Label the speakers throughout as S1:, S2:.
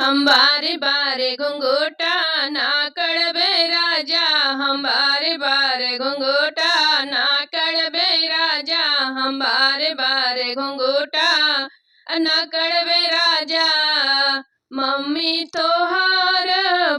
S1: हम बारे बारे घुंघोटा ना कड़बे राजा, हम बारे बारे घुंघोटा ना कड़बे राजा, हम बारे बारे घुंघोटा ना कड़बे राजा। मम्मी तोहार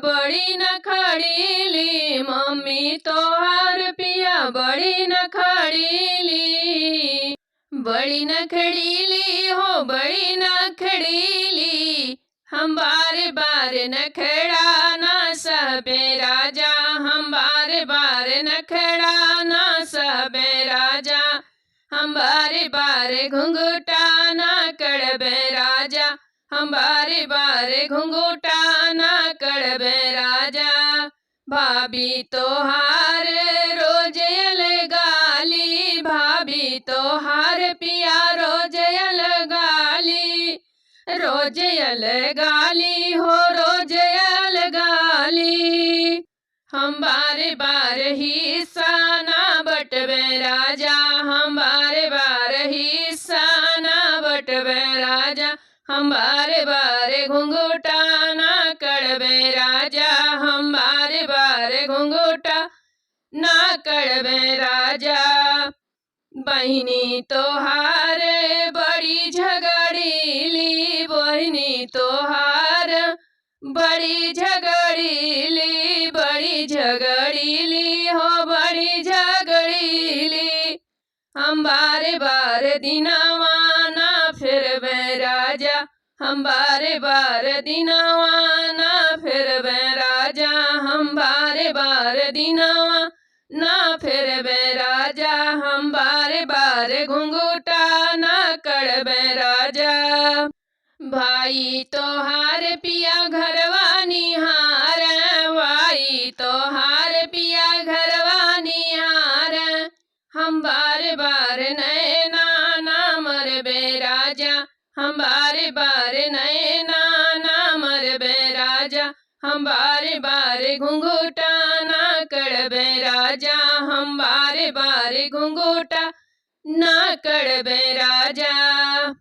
S1: बड़ी न खड़ीली, मम्मी तोहार पिया बड़ी न खड़ीली, बड़ी न खड़ीली हो बड़ी न खड़ीली। हम बारे बारे नखड़ा ना सहबे राजा, हम बारे बारे नखड़ा ना सहबे राजा, हम बारे बारे घुंघटा ना कड़बे राजा, हम बारे बारे घुंघटा ना कड़बे राजा। भाभी तोहार रोज अलगाली, भाभी तोहार पिया रोज अलगाली, रोज अलगाली हो रोज अलगाली। हम बारे बारे हिस्सा ना बटबे राजा, हम बारे बारे हिस्सा ना बटबे राजा, हम बारे बारे घुंघटा ना कड़बे राजा, हम बारे बारे घुंघटा ना कड़बे राजा। बहिनी तोहार बड़ी झगड़ीली, बहिनी तोहार बड़ी झगड़ीली, बड़ी झगड़ीली हो बड़ी झगड़ीली। हम बारे बारे दिनवा ना फिरबे राजा, हम बारे बारे दिनवा ना फिरबे राजा, हम बारे बारे दिनवा ना फिरबे राजा, हम बारे बारे घुंघटा ना कड़बे राजा। भाई तोहार पिया घरवा निहार, भाई तोहार पिया घरवा निहार, हम बारे बारे नैना ना मरबे राजा, हम बारे बारे नैना ना मरबे राजा, हम बारे बारे घुंघटा ना कड़बे राजा, हम बारे बारे घुंघटा ना कड़बे राजा।